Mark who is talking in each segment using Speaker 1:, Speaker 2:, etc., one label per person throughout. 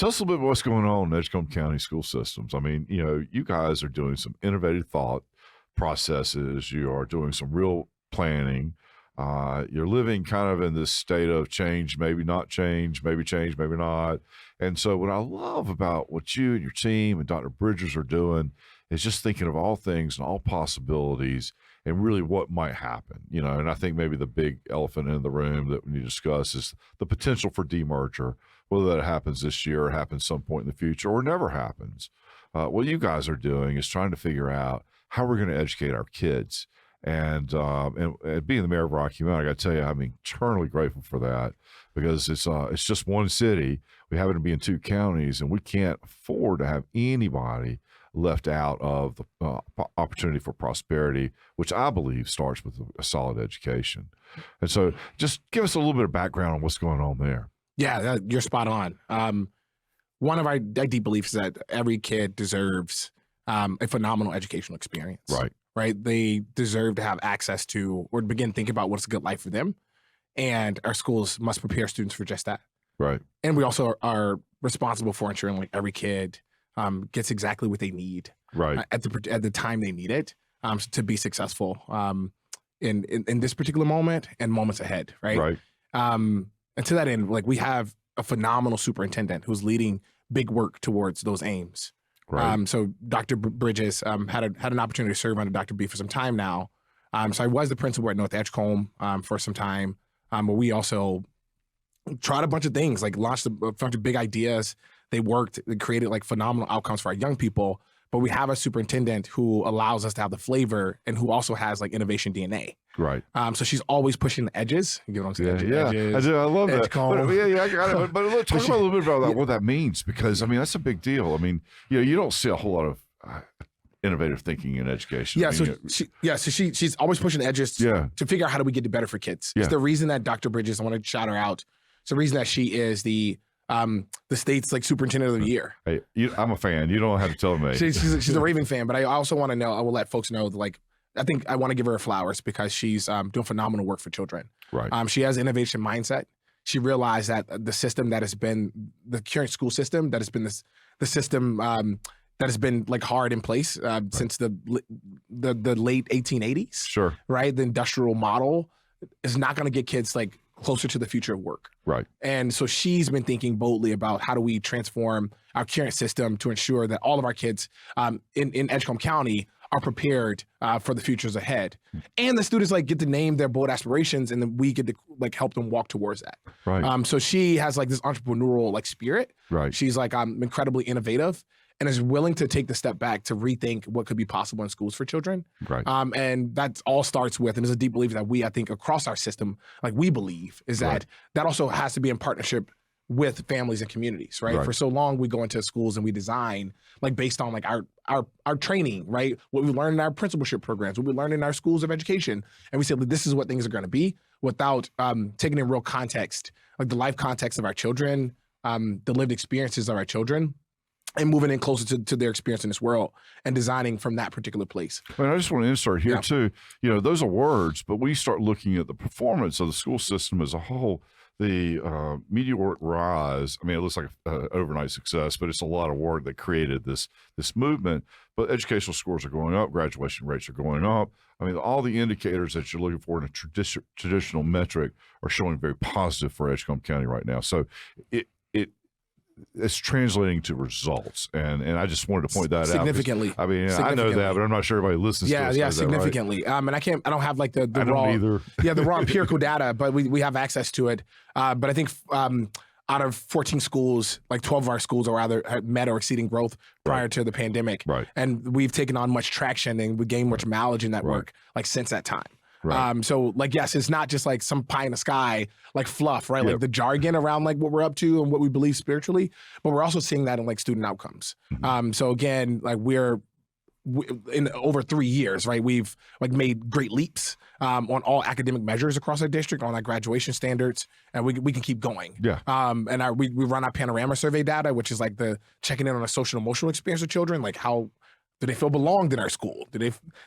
Speaker 1: tell us a little bit about what's going on in Edgecombe County school systems. I mean, you guys are doing some innovative thought processes. You are doing some real planning. You're living kind of in this state of change, maybe not change, maybe not. And so what I love about what you and your team and Dr. Bridges are doing is just thinking of all things and all possibilities and really what might happen, and I think maybe the big elephant in the room that we need to discuss is the potential for demerger, whether that happens this year or happens some point in the future or never happens. What you guys are doing is trying to figure out how we're going to educate our kids. And being the mayor of Rocky Mount, I got to tell you, I'm eternally grateful for that because it's just one city. We happen to be in 2 counties, and we can't afford to have anybody left out of the opportunity for prosperity, which I believe starts with a solid education. And so just give us a little bit of background on what's going on there.
Speaker 2: Yeah, you're spot on. One of our deep beliefs is that every kid deserves a phenomenal educational experience. Right? They deserve to have access to or begin thinking about what's a good life for them. And our schools must prepare students for just that.
Speaker 1: Right. And
Speaker 2: we also are responsible for ensuring like every kid gets exactly what they need at the time they need it to be successful in this particular moment and moments ahead. Right. And to that end, like we have a phenomenal superintendent who's leading big work towards those aims. Right. So Dr. Bridges had an opportunity to serve under Dr. B for some time now. So I was the principal at North Edgecombe for some time, but we also tried a bunch of things, like launched a bunch of big ideas. They worked, they created like phenomenal outcomes for our young people. But we have a superintendent who allows us to have the flavor and who also has like innovation DNA. Right. So she's always pushing the edges. You know what I'm saying?
Speaker 1: Edges, I love that. But, I got it. But let's talk about a little bit about that, what that means, because that's a big deal. I mean, you don't see a whole lot of innovative thinking in education.
Speaker 2: Yeah. So she's always pushing the edges to figure out how do we get it better for kids. It's the reason that Dr. Bridges, I want to shout her out. It's the reason that she is the state's like superintendent of the year.
Speaker 1: Hey, I'm a fan. You don't have to tell me.
Speaker 2: She's a raving fan, but I also want to know. I will let folks know that, like, I think I want to give her flowers because she's doing phenomenal work for children. Right. She has innovation mindset. She realized that the system that has been the current school system that has been the system that has been like hard in place since the late 1880s. Sure. Right. The industrial model is not going to get kids like closer to the future of work. Right. And so she's been thinking boldly about how do we transform our current system to ensure that all of our kids in Edgecombe County are prepared for the futures ahead. And the students like get to name their bold aspirations, and then we get to like help them walk towards that. Right. So she has like this entrepreneurial like spirit. Right. She's like incredibly innovative and is willing to take the step back to rethink what could be possible in schools for children. Right. And that all starts with, and there's a deep belief that I think across our system, like we believe, is that that also has to be in partnership with families and communities, right? For so long, we go into schools and we design like based on like our training, right? What we learn in our principalship programs, what we learn in our schools of education. And we say, like, this is what things are going to be without taking in real context, like the life context of our children, the lived experiences of our children, and moving in closer to their experience in this world and designing from that particular place.
Speaker 1: Well, I just want to insert here too, those are words, but when you start looking at the performance of the school system as a whole, the meteoric rise, it looks like an overnight success, but it's a lot of work that created this movement. But educational scores are going up, graduation rates are going up. All the indicators that you're looking for in a traditional metric are showing very positive for Edgecombe County right now. So it's translating to results, and I just wanted to point that
Speaker 2: significantly.
Speaker 1: out. I know that, but I'm not sure everybody listens to us.
Speaker 2: Yeah, significantly. That, right? I don't have like the raw,
Speaker 1: either.
Speaker 2: The raw empirical data, but we have access to it. But I think out of 14 schools, like 12 of our schools are either met or exceeding growth prior to the pandemic. Right. And we've taken on much traction and we gained much mileage in that work like since that time. Right. So like, yes, it's not just like some pie in the sky, like fluff, right? Like the jargon around like what we're up to and what we believe spiritually, but we're also seeing that in like student outcomes. Mm-hmm. So again, like in over 3 years, right? We've like made great leaps on all academic measures across our district, on our graduation standards, and we can keep going. Yeah. And we run our panorama survey data, which is like the checking in on a social and emotional experience of children, like how do they feel belonged in our school? Do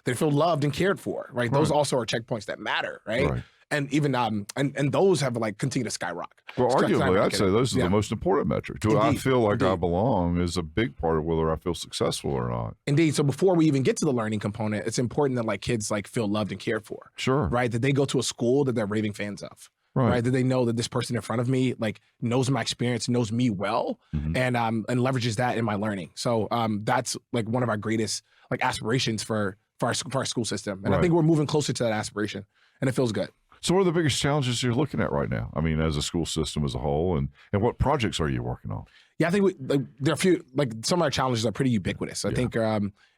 Speaker 2: they feel loved and cared for, right? Those also are checkpoints that matter, right? And even and those have like continued to skyrocket.
Speaker 1: Well, arguably, I'd say those are the most important metrics. Do I feel like I belong is a big part of whether I feel successful or not.
Speaker 2: Indeed. So before we even get to the learning component, it's important that like kids like feel loved and cared for.
Speaker 1: Sure.
Speaker 2: Right. That they go to a school that they're raving fans of. Right. That they know that this person in front of me like knows my experience, knows me well, and leverages that in my learning. So that's like one of our greatest like aspirations for our school system. And I think we're moving closer to that aspiration, and it feels good.
Speaker 1: So what are the biggest challenges you're looking at right now? I mean, as a school system as a whole, and what projects are you working on?
Speaker 2: Yeah, I think there are a few, like some of our challenges are pretty ubiquitous. I think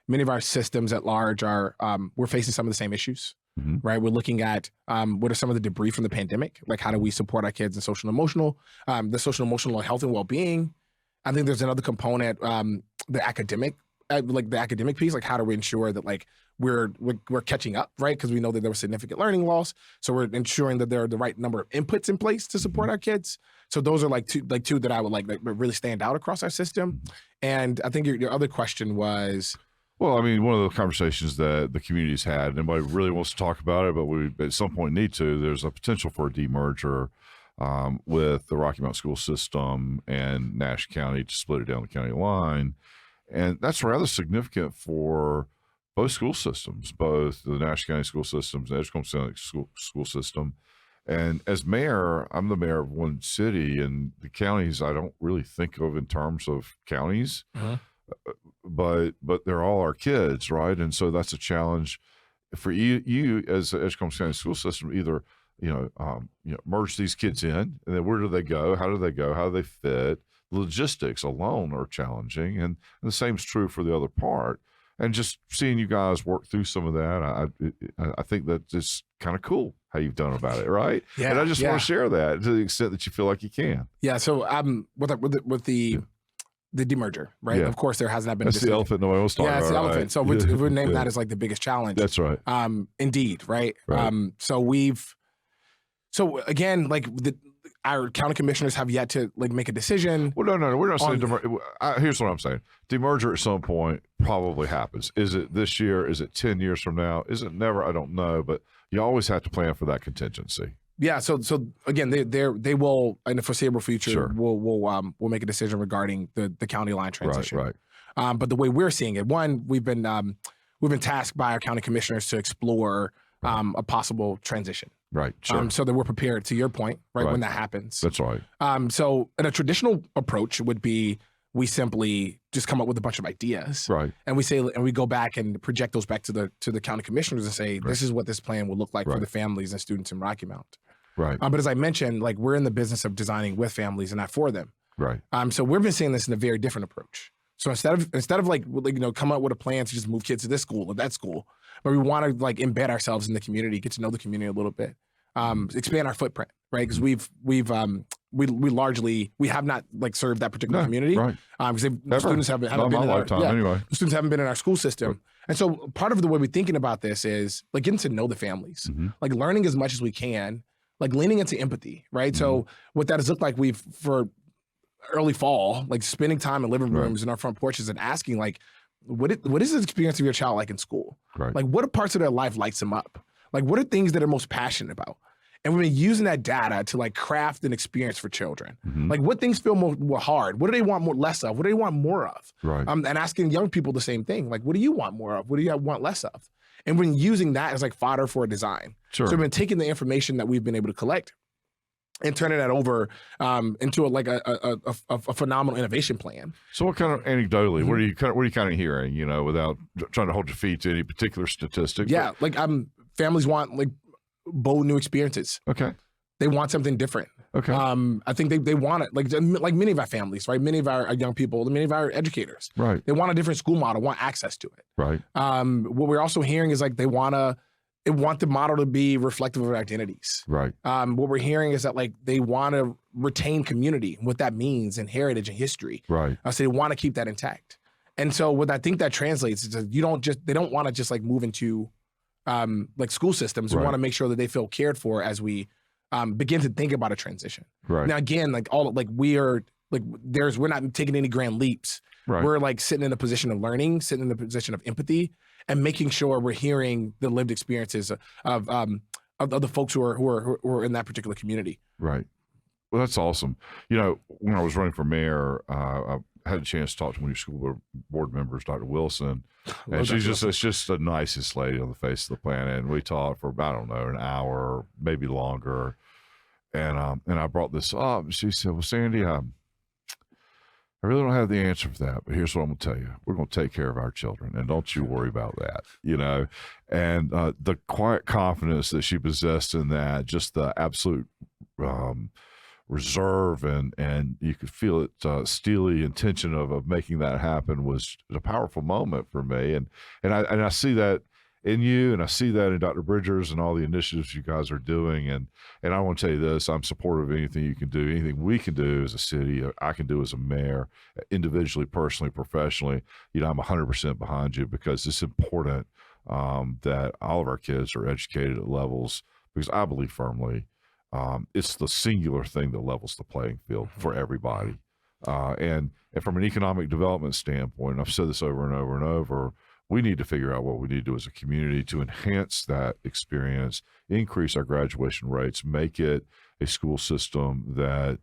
Speaker 2: many of our systems at large are, we're facing some of the same issues, right? We're looking at what are some of the debris from the pandemic? Like how do we support our kids in social and emotional, the social and emotional health and well-being? I think there's another component, the academic piece, like how do we ensure that like we're catching up, right? Because we know that there was significant learning loss. So we're ensuring that there are the right number of inputs in place to support our kids. So those are two that I would like really stand out across our system. And I think your other question was,
Speaker 1: well, I mean, one of the conversations that the community's had, nobody really wants to talk about it, but we at some point need to. There's a potential for a demerger with the Rocky Mount school system and Nash County to split it down the county line. And that's rather significant for both school systems, both the Nash County school systems and Edgecombe County school system. And as mayor, I'm the mayor of one city, and the counties I don't really think of in terms of counties, but they're all our kids, right? And so that's a challenge for you as the Edgecombe County school system. Either merge these kids in, and then where do they go? How do they go? How do they fit? Logistics alone are challenging, and the same is true for the other part. And just seeing you guys work through some of that, I think that it's kind of cool how you've done about it, right?
Speaker 2: Yeah.
Speaker 1: And I just want to share that to the extent that you feel like you can.
Speaker 2: Yeah. So with the demerger, right? Yeah. Of course, there has not been.
Speaker 1: That's the elephant nobody wants to talk about.
Speaker 2: Yeah, it's the elephant.
Speaker 1: Right?
Speaker 2: So we're naming that as like the biggest challenge.
Speaker 1: That's right.
Speaker 2: Indeed, right? So again, like our county commissioners have yet to like make a decision.
Speaker 1: Well, no, we're not saying demerger. Here's what I'm saying: demerger at some point probably happens. Is it this year? Is it 10 years from now? Is it never? I don't know, but you always have to plan for that contingency.
Speaker 2: Yeah. So again, they will in the foreseeable future.
Speaker 1: Sure.
Speaker 2: We'll make a decision regarding the county line transition.
Speaker 1: Right.
Speaker 2: But the way we're seeing it, one, we've been tasked by our county commissioners to explore a possible transition.
Speaker 1: Right. Sure.
Speaker 2: So that we're prepared, to your point, right, when that happens.
Speaker 1: That's right.
Speaker 2: So in a traditional approach would be we simply just come up with a bunch of ideas.
Speaker 1: Right.
Speaker 2: And we go back and project those back to the county commissioners and say, this is what this plan will look like for the families and students in Rocky Mount.
Speaker 1: Right.
Speaker 2: But as I mentioned, like we're in the business of designing with families and not for them.
Speaker 1: Right.
Speaker 2: So we've been seeing this in a very different approach. So instead of like come up with a plan to just move kids to this school or that school, but we want to like embed ourselves in the community, get to know the community a little bit, expand our footprint, right? Because we have not like served that particular community,
Speaker 1: right?
Speaker 2: Because students haven't been in our
Speaker 1: anyway.
Speaker 2: Students haven't been in our school system, right. And so part of the way we're thinking about this is like getting to know the families, like learning as much as we can, like leaning into empathy, right? So what that has looked like, for early fall, like spending time in living rooms and our front porches and asking like, what is the experience of your child like in school?
Speaker 1: Right.
Speaker 2: Like what parts of their life lights them up? Like what are things that are most passionate about? And we've been using that data to like craft an experience for children. Like what things feel more hard? What do they want less of? What do they want more of?
Speaker 1: Right.
Speaker 2: And asking young people the same thing. Like what do you want more of? What do you want less of? And we're using that as like fodder for a design.
Speaker 1: Sure.
Speaker 2: So we've been taking the information that we've been able to collect and turning that over into a phenomenal innovation plan.
Speaker 1: So what kind of anecdotally, what are you kind of hearing, without trying to hold your feet to any particular statistic?
Speaker 2: Yeah. But, like families want like bold new experiences.
Speaker 1: Okay.
Speaker 2: They want something different.
Speaker 1: Okay.
Speaker 2: I think they want it like many of our families, right? Many of our young people, many of our educators,
Speaker 1: right? They
Speaker 2: want a different school model, want access to it.
Speaker 1: Right.
Speaker 2: What we're also hearing is like they want the model to be reflective of their identities.
Speaker 1: Right.
Speaker 2: What we're hearing is that like they want to retain community, what that means, and heritage and history.
Speaker 1: Right.
Speaker 2: So they want to keep that intact. And so what I think that translates is that they don't want to just like move into like school systems. We want to make sure that they feel cared for as we begin to think about a transition.
Speaker 1: Right.
Speaker 2: Now again, like we're not taking any grand leaps.
Speaker 1: Right.
Speaker 2: We're like sitting in a position of learning, sitting in a position of empathy, and making sure we're hearing the lived experiences of of the folks who are in that particular community.
Speaker 1: Right. Well, that's awesome. When I was running for mayor, I had a chance to talk to one of your school board members, Dr. Wilson, and she's just the nicest lady on the face of the planet. And we talked for, I don't know, an hour, maybe longer. And I brought this up, and she said, "Well, Sandy, I really don't have the answer for that, but here's what I'm going to tell you. We're going to take care of our children, and don't you worry about that," And the quiet confidence that she possessed in that, just the absolute reserve, and you could feel it, steely intention of making that happen, was a powerful moment for me. And I see that in you, and I see that in Dr. Bridgers and all the initiatives you guys are doing. And I want to tell you this: I'm supportive of anything you can do, anything we can do as a city, I can do as a mayor, individually, personally, professionally. I'm 100% behind you, because it's important that all of our kids are educated at levels, because I believe firmly it's the singular thing that levels the playing field for everybody. And from an economic development standpoint, I've said this over and over and over, we need to figure out what we need to do as a community to enhance that experience, increase our graduation rates, make it a school system that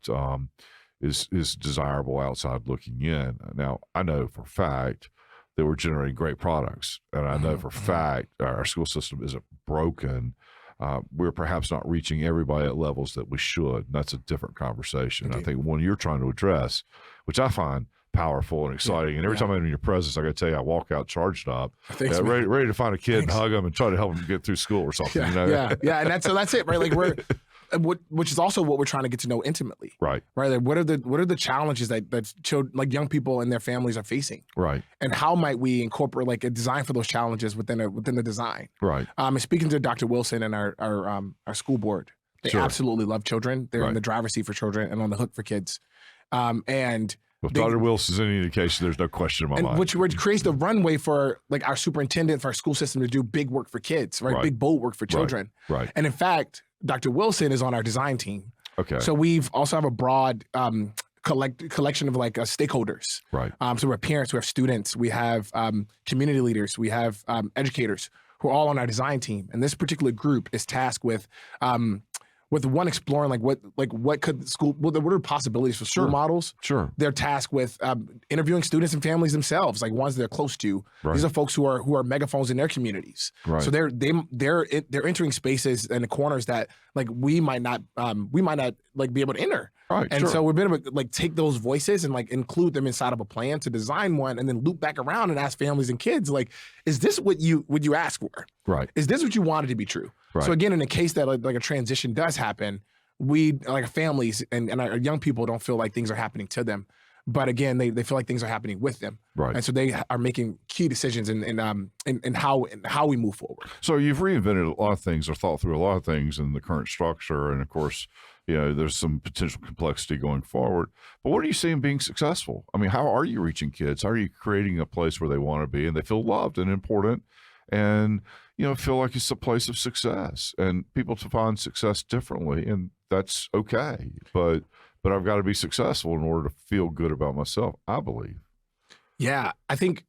Speaker 1: is desirable outside looking in. Now, I know for a fact that we're generating great products, and I know for a fact our school system isn't broken. We're perhaps not reaching everybody at levels that we should. And that's a different conversation. Indeed. I think one you're trying to address, which I find powerful and exciting. And every time I'm in your presence, I got to tell you, I walk out charged up, ready to find a kid and hug them and try to help them get through school or something.
Speaker 2: Yeah. And that's it, right? Like which is also what we're trying to get to know intimately.
Speaker 1: Right.
Speaker 2: Like what are the challenges that children, like young people and their families, are facing?
Speaker 1: Right.
Speaker 2: And how might we incorporate like a design for those challenges within the design?
Speaker 1: Right.
Speaker 2: And speaking to Dr. Wilson and our school board, they absolutely love children. They're in the driver's seat for children and on the hook for kids. And
Speaker 1: if Dr. Wilson's any indication, there's no question in my mind.
Speaker 2: Which creates the runway for like our superintendent, for our school system, to do big work for kids, right? Big, bold work for children.
Speaker 1: Right.
Speaker 2: And in fact, Dr. Wilson is on our design team.
Speaker 1: Okay.
Speaker 2: So we've also have a broad collection of like stakeholders.
Speaker 1: Right.
Speaker 2: So we have parents, we have students, we have community leaders, we have educators who are all on our design team. And this particular group is tasked with one exploring what could school, what are the possibilities for school models.
Speaker 1: Sure.
Speaker 2: They're tasked with interviewing students and families themselves, like ones they're close to. Right. These are folks who are megaphones in their communities. Right. So they're entering spaces and the corners that like we might not like be able to enter.
Speaker 1: Right.
Speaker 2: And so we've been able to like take those voices and like include them inside of a plan to design one, and then loop back around and ask families and kids, like, is this what you ask for? Right. Is this what you wanted to be true? Right. So again, in the case that like a transition does happen, we like families and our young people don't feel like things are happening to them, but again, they feel like things are happening with them. Right. And so they are making key decisions in how we move forward.
Speaker 1: So you've reinvented a lot of things, or thought through a lot of things in the current structure, and of course, there's some potential complexity going forward. But what are you seeing being successful? I mean, how are you reaching kids? How are you creating a place where they want to be and they feel loved and important, and feel like it's a place of success? And people define success differently, and that's okay. But I've got to be successful in order to feel good about myself, I believe.
Speaker 2: Yeah, I think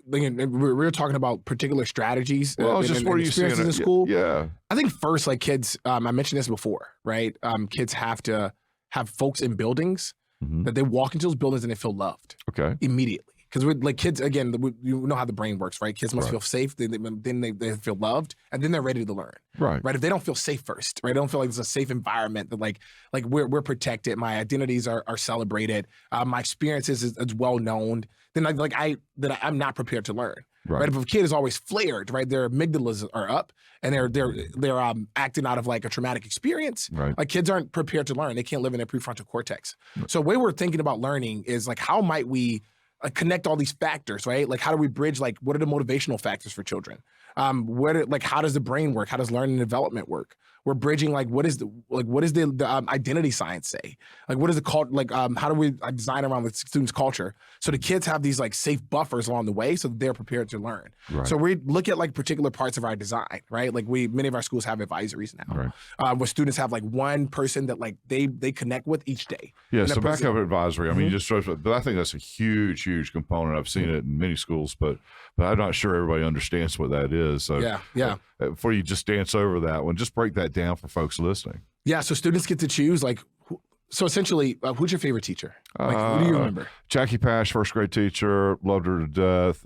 Speaker 2: we're talking about particular strategies.
Speaker 1: Well, just what are you seeing
Speaker 2: in school?
Speaker 1: Yeah,
Speaker 2: I think first, like kids, I mentioned this before, right? Kids have to have folks in buildings that they walk into those buildings and they feel loved. Okay, immediately. Because we're like kids, again, you know how the brain works, right? Kids must feel safe, then they feel loved, and then they're ready to learn. Right. If they don't feel safe first, right? They don't feel like it's a safe environment, that like we're protected, my identities are celebrated, my experiences is well known, then I'm not prepared to learn. Right. If a kid is always flared, right, their amygdalas are up and they're acting out of like a traumatic experience. Right. Like kids aren't prepared to learn. They can't live in their prefrontal cortex. Right. So the way we're thinking about learning is like, how might we connect all these factors, right? Like, how do we bridge, like, what are the motivational factors for children? How does the brain work? How does learning and development work? we're bridging like what is the identity science say? Like what is the cult? Like how do we design around the students' culture so the kids have these like safe buffers along the way so that they're prepared to learn.
Speaker 1: Right.
Speaker 2: So we look at like particular parts of our design, right? Like many of our schools have advisories now, where students have like one person that like they connect with each day.
Speaker 1: Yeah. So back up advisory. I mean, you just but I think that's a huge component. I've seen it in many schools, but I'm not sure everybody understands what that is. So
Speaker 2: yeah.
Speaker 1: Before you just dance over that one, just break that down for folks listening.
Speaker 2: Yeah. So students get to choose like. So essentially, who's your favorite teacher? Like, who do you remember?
Speaker 1: Jackie Pash, first grade teacher, loved her to death.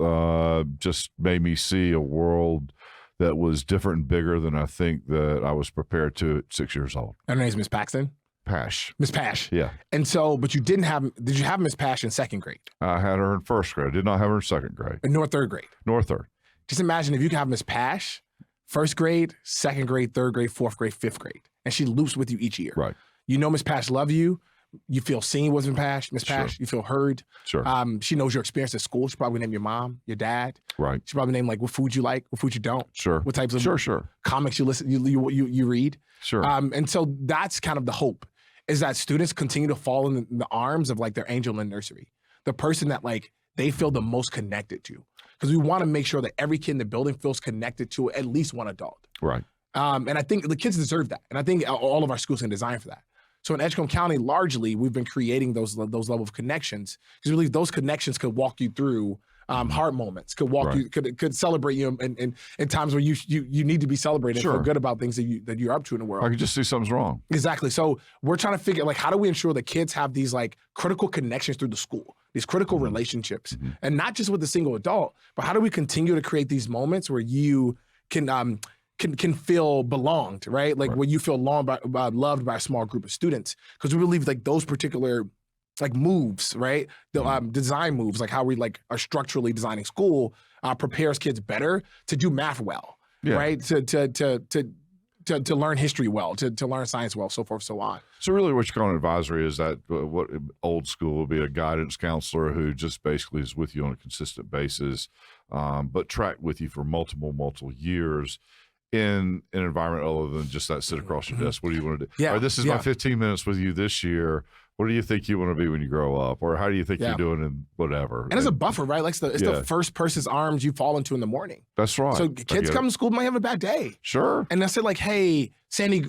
Speaker 1: Just made me see a world that was different and bigger than I think that I was prepared to at 6 years old.
Speaker 2: And her name's Miss Paxton?
Speaker 1: Pash.
Speaker 2: Miss Pash.
Speaker 1: Yeah.
Speaker 2: And so, but did you have Miss Pash in second grade?
Speaker 1: I had her in first grade. I did not have her in second grade.
Speaker 2: Nor third grade?
Speaker 1: Nor third.
Speaker 2: Just imagine if you can have Miss Pash, first grade, second grade, third grade, fourth grade, fifth grade, and she loops with you each year.
Speaker 1: Right.
Speaker 2: You know Miss Pash love you. You feel seen with Miss Pash.
Speaker 1: Sure.
Speaker 2: You feel heard.
Speaker 1: Sure.
Speaker 2: She knows your experience at school. She probably named your mom, your dad.
Speaker 1: Right.
Speaker 2: She probably named like what food you like, what food you don't.
Speaker 1: Sure.
Speaker 2: What types of
Speaker 1: sure.
Speaker 2: comics you listen, you read.
Speaker 1: Sure.
Speaker 2: And so that's kind of the hope, is that students continue to fall in the arms of like their angel in nursery, the person that like they feel the most connected to, because we want to make sure that every kid in the building feels connected to at least one adult.
Speaker 1: Right.
Speaker 2: And I think the kids deserve that, and I think all of our schools can design for that. So in Edgecombe County, largely, we've been creating those level of connections because we believe those connections could walk you through hard moments, could walk you, could celebrate you in times where you need to be celebrated and feel good about things that you're up to in the world.
Speaker 1: I could just see something's wrong.
Speaker 2: Exactly. So we're trying to figure like how do we ensure that kids have these like critical connections through the school, these critical relationships, and not just with a single adult, but how do we continue to create these moments where you can feel belonged, right? Like where you feel loved by a small group of students, because we believe like those particular like moves, right? The design moves, like how we like are structurally designing school, prepares kids better to do math well, right? To learn history well, to learn science well, so forth, so on.
Speaker 1: So really what you call an advisory is that what old school would be a guidance counselor who just basically is with you on a consistent basis, but track with you for multiple years in an environment other than just that sit across your desk. What do you want to do?
Speaker 2: Yeah.
Speaker 1: All right, this is my 15 minutes with you this year. What do you think you want to be when you grow up? Or how do you think you're doing in whatever?
Speaker 2: And it's a buffer, right? Like it's the first person's arms you fall into in the morning.
Speaker 1: That's right.
Speaker 2: So kids come to school, might have a bad day.
Speaker 1: Sure.
Speaker 2: And they say like, hey, Sandy,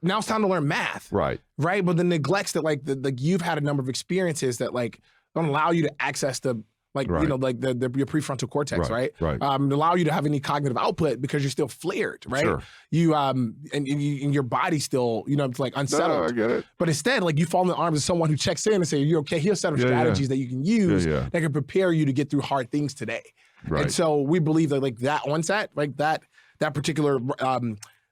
Speaker 2: now it's time to learn math.
Speaker 1: Right.
Speaker 2: Right. But the neglects that like you've had a number of experiences that like don't allow you to access the like, you know, like your prefrontal cortex, right? Allow you to have any cognitive output because you're still flared, right? Sure. You, and your body's still, you know, it's like unsettled.
Speaker 1: No, I get it.
Speaker 2: But instead, like you fall in the arms of someone who checks in and say, you're okay, here's a set of strategies that you can use that can prepare you to get through hard things today. Right. And so we believe that like that onset, like that particular,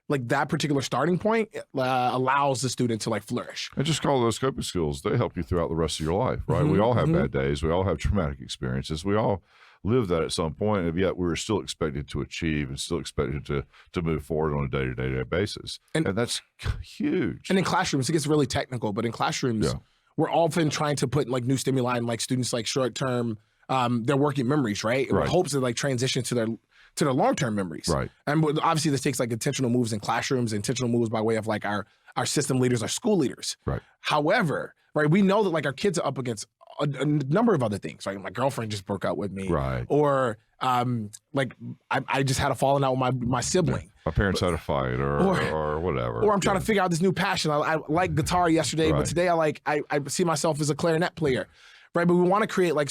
Speaker 2: that particular starting point allows the student to like flourish.
Speaker 1: And just call those coping skills. They help you throughout the rest of your life, right? We all have bad days. We all have traumatic experiences. We all live that at some point, and yet we're still expected to achieve and still expected to move forward on a day-to-day basis. And that's huge.
Speaker 2: And in classrooms, it gets really technical, but in classrooms, we're often trying to put like new stimuli in like students like short-term, their working memories, right? With hopes to like transition to their long-term memories.
Speaker 1: Right.
Speaker 2: And obviously this takes like intentional moves in classrooms, intentional moves by way of like our system leaders, our school leaders.
Speaker 1: Right.
Speaker 2: However, right, we know that like our kids are up against a number of other things, right? My girlfriend just broke up with me.
Speaker 1: Right.
Speaker 2: Or like I just had a falling out with my sibling.
Speaker 1: My parents had a fight or whatever.
Speaker 2: Or I'm trying to figure out this new passion. I liked guitar yesterday, but today I see myself as a clarinet player. Right, but we want to create like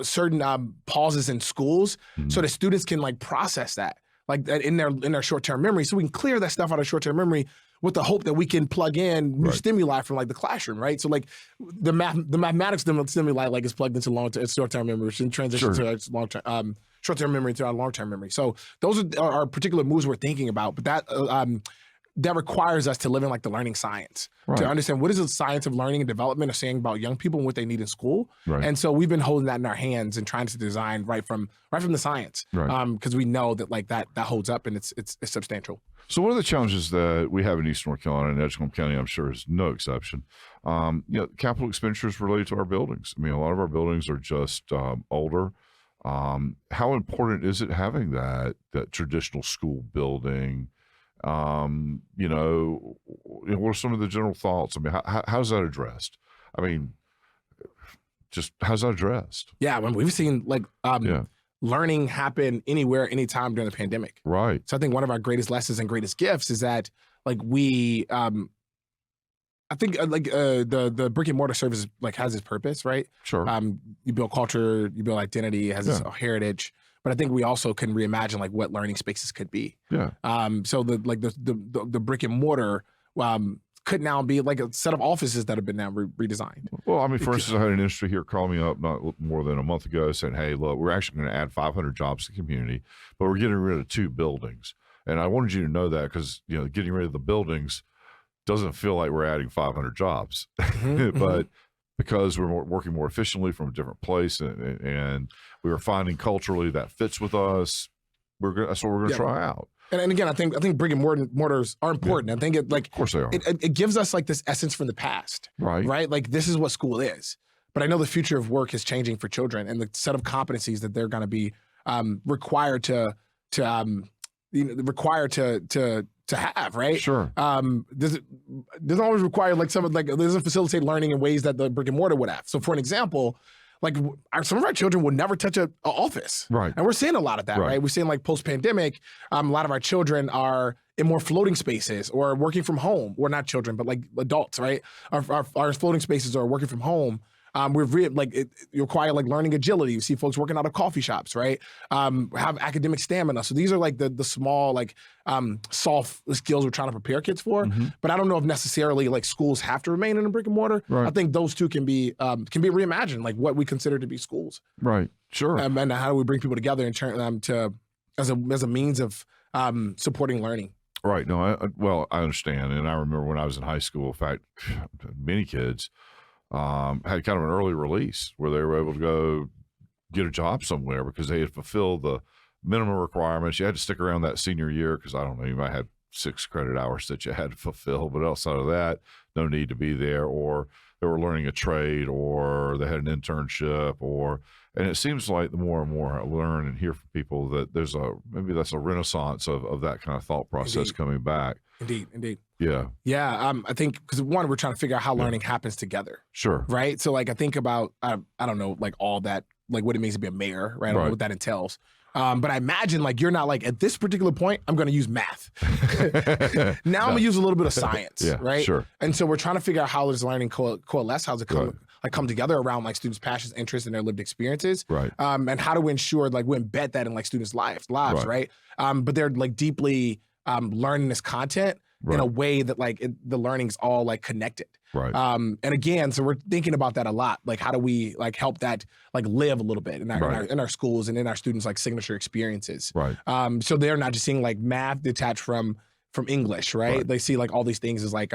Speaker 2: certain pauses in schools so that students can like process that, like that in their short-term memory, so we can clear that stuff out of short-term memory with the hope that we can plug in new stimuli from like the classroom, right? So like the mathematics stimuli like is plugged into short-term memory and transition to long-term short-term memory to our long-term memory. So those are particular moves we're thinking about, but that requires us to live in like the learning science, to understand what is the science of learning and development are saying about young people and what they need in school. Right. And so we've been holding that in our hands and trying to design right from the science, because we know that like that holds up and it's substantial.
Speaker 1: So one of the challenges that we have in East North Carolina and Edgecombe County, I'm sure, is no exception. Capital expenditures related to our buildings. I mean, a lot of our buildings are just older. How important is it having that traditional school building You know, what are some of the general thoughts? I mean, how's that addressed? I mean, just how's that addressed?
Speaker 2: Yeah, I mean, we've seen like learning happen anywhere, anytime during the pandemic.
Speaker 1: Right.
Speaker 2: So I think one of our greatest lessons and greatest gifts is that like we, I think the brick and mortar service like has its purpose, right?
Speaker 1: Sure.
Speaker 2: You build culture, you build identity, it has its heritage. But I think we also can reimagine like what learning spaces could be.
Speaker 1: Yeah.
Speaker 2: So the brick and mortar could now be like a set of offices that have been now redesigned.
Speaker 1: Well, I mean, for instance, I had an industry here call me up not more than a month ago saying, hey, look, we're actually going to add 500 jobs to the community, but we're getting rid of 2 buildings. And I wanted you to know that because, you know, getting rid of the buildings doesn't feel like we're adding 500 jobs, but because we're working more efficiently from a different place and we were finding culturally that fits with us, that's what we're going to try out.
Speaker 2: And again, I think brick and mortars are important. I think it like,
Speaker 1: of course they are.
Speaker 2: It gives us like this essence from the past, right? Like this is what school is. But I know the future of work is changing for children, and the set of competencies that they're going to be required to have, right?
Speaker 1: Sure.
Speaker 2: Doesn't always require like doesn't facilitate learning in ways that the brick and mortar would have. So for an example, like some of our children would never touch a office.
Speaker 1: Right.
Speaker 2: And we're seeing a lot of that, right? We're seeing like post-pandemic, a lot of our children are in more floating spaces or working from home. Or not children, but like adults, right? Our floating spaces are working from home. You require like learning agility. You see folks working out of coffee shops, right? Have academic stamina. So these are like the small like soft skills we're trying to prepare kids for. But I don't know if necessarily like schools have to remain in a brick and mortar. Right. I think those two can be reimagined, like what we consider to be schools.
Speaker 1: Right. Sure.
Speaker 2: And how do we bring people together and turn them to as a means of supporting learning.
Speaker 1: Right. No. I understand, and I remember when I was in high school. In fact, many kids had kind of an early release where they were able to go get a job somewhere because they had fulfilled the minimum requirements. You had to stick around that senior year because I don't know, you might have 6 credit hours that you had to fulfill, but outside of that, no need to be there, or they were learning a trade, or they had an internship, and it seems like the more and more I learn and hear from people that there's maybe that's a renaissance of that kind of thought process coming back.
Speaker 2: Indeed.
Speaker 1: Yeah.
Speaker 2: I think because one, we're trying to figure out how learning happens together.
Speaker 1: Sure.
Speaker 2: Right. So like I think about I don't know like all that like what it means to be a mayor. Right. I don't know what that entails. But I imagine like you're not like at this particular point I'm going to use math. Now I'm going to use a little bit of science. Right.
Speaker 1: Sure.
Speaker 2: And so we're trying to figure out how does learning coalesce, how does it come together around like students' passions, interests, and their lived experiences.
Speaker 1: Right.
Speaker 2: And how do we ensure like we embed that in like students' lives. Right. But they're like deeply learning this content in a way that like the learning's all like connected.
Speaker 1: Right.
Speaker 2: And again, so we're thinking about that a lot. Like, how do we like help that like live a little bit in our schools and in our students' like signature experiences.
Speaker 1: Right.
Speaker 2: So they're not just seeing like math detached from English, right? They see like all these things as like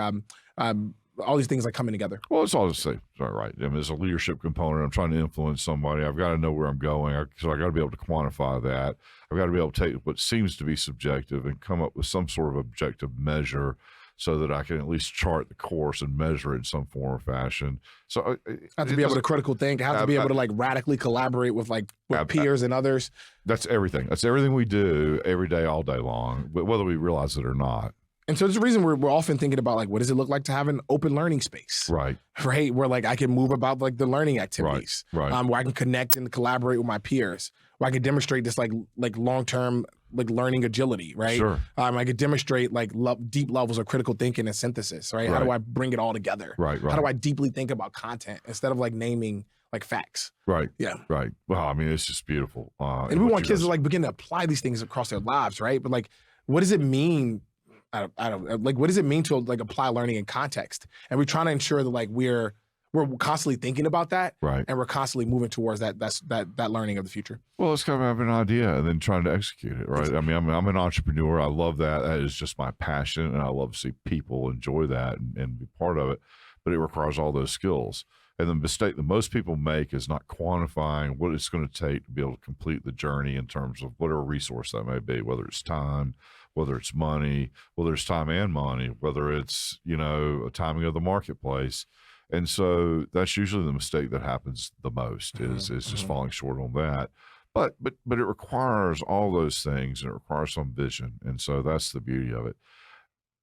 Speaker 2: all these things like coming together.
Speaker 1: Well, it's all the same. Right. I mean, there's a leadership component. I'm trying to influence somebody. I've got to know where I'm going. So I got to be able to quantify that. I've got to be able to take what seems to be subjective and come up with some sort of objective measure so that I can at least chart the course and measure it in some form or fashion. So
Speaker 2: I have to be able to critical think. I have to be able to like radically collaborate with peers and others.
Speaker 1: That's everything. That's everything we do every day, all day long, whether we realize it or not.
Speaker 2: And so there's a reason we're often thinking about like, what does it look like to have an open learning space?
Speaker 1: Right.
Speaker 2: Where like I can move about like the learning activities.
Speaker 1: Right.
Speaker 2: Where I can connect and collaborate with my peers. Where I can demonstrate this like long-term like learning agility, right?
Speaker 1: Sure.
Speaker 2: I could demonstrate like deep levels of critical thinking and synthesis, right? How do I bring it all together?
Speaker 1: Right.
Speaker 2: How do I deeply think about content instead of like naming like facts?
Speaker 1: Right.
Speaker 2: Yeah.
Speaker 1: Right. Well, I mean, it's just beautiful.
Speaker 2: And we want kids to like begin to apply these things across their lives, right? But like, what does it mean? I don't like. What does it mean to like apply learning in context? And we're trying to ensure that like we're constantly thinking about that,
Speaker 1: right? And
Speaker 2: we're constantly moving towards that learning of the future.
Speaker 1: Well, it's kind of having an idea and then trying to execute it, right? Exactly. I mean, I'm an entrepreneur. I love that. That is just my passion, and I love to see people enjoy that and be part of it. But it requires all those skills. And the mistake that most people make is not quantifying what it's going to take to be able to complete the journey in terms of whatever resource that may be, whether it's time, whether it's money, whether it's time and money, whether it's, a timing of the marketplace. And so that's usually the mistake that happens the most is just falling short on that. But it requires all those things, and it requires some vision, and so that's the beauty of it.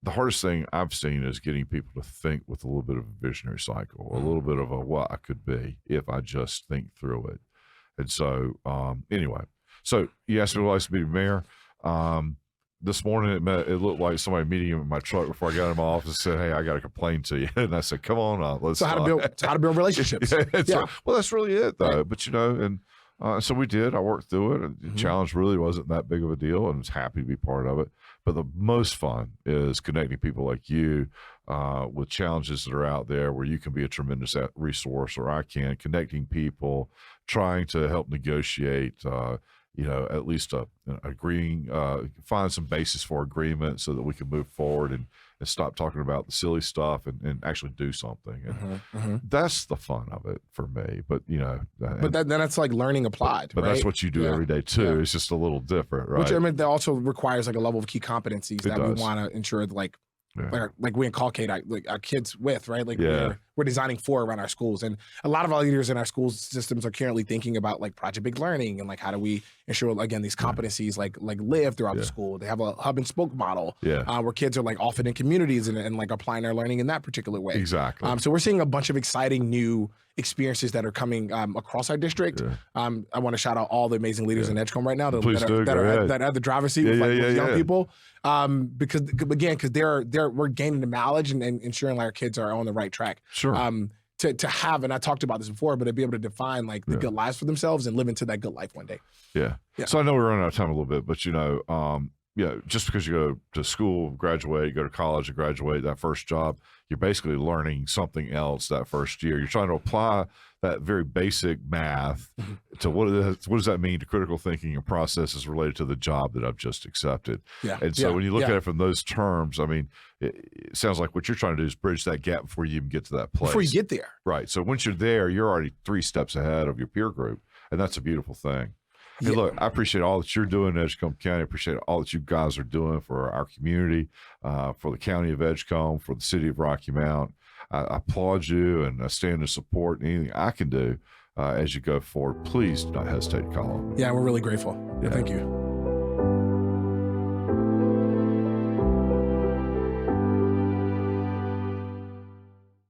Speaker 1: The hardest thing I've seen is getting people to think with a little bit of a visionary cycle, a little bit of a what I could be if I just think through it. And so, anyway, so you asked me what I to be mayor. This morning it looked like somebody meeting him in my truck before I got in my office and said, "Hey, I got to complain to you." And I said, "Come on up, let's."
Speaker 2: So how to build relationships?
Speaker 1: Yeah. Well, that's really it, though. Right. But so we did. I worked through it. And the challenge really wasn't that big of a deal, and was happy to be part of it. But the most fun is connecting people like you with challenges that are out there where you can be a tremendous resource, or I can, connecting people, trying to help negotiate, at least agreeing, find some basis for agreement so that we can move forward and stop talking about the silly stuff and actually do something. And that's the fun of it for me. But,
Speaker 2: then it's like learning applied.
Speaker 1: But
Speaker 2: right?
Speaker 1: that's what you do every day too. It's just a little different, right?
Speaker 2: Which, I mean, that also requires like a level of key competencies that we want to ensure like we inculcate our kids with, right? Like we're designing for around our schools. And a lot of our leaders in our school systems are currently thinking about like project-based learning and like how do we ensure, again, these competencies like live throughout the school. They have a hub and spoke model where kids are like often in communities and like applying their learning in that particular way.
Speaker 1: Exactly.
Speaker 2: So we're seeing a bunch of exciting new experiences that are coming across our district. I want to shout out all the amazing leaders in Edgecombe right now that are at the driver's seat with young people. Because we're gaining the knowledge and ensuring like our kids are on the right track.
Speaker 1: Sure.
Speaker 2: To have, and I talked about this before, but to be able to define like the good lives for themselves and live into that good life one day.
Speaker 1: Yeah. So I know we're running out of time a little bit, but just because you go to school, graduate, go to college and graduate, that first job, you're basically learning something else that first year. You're trying to apply that very basic math to what does that mean to critical thinking and processes related to the job that I've just accepted. Yeah. And so when you look at it from those terms, I mean, it sounds like what you're trying to do is bridge that gap before you even get to that place.
Speaker 2: Before you get there.
Speaker 1: Right. So once you're there, you're already 3 steps ahead of your peer group. And that's a beautiful thing. Hey, look, I appreciate all that you're doing in Edgecombe County. I appreciate all that you guys are doing for our community, for the county of Edgecombe, for the city of Rocky Mount. I applaud you, and I stand in support. Anything I can do as you go forward, please do not hesitate to call.
Speaker 2: Yeah, we're really grateful. Thank you.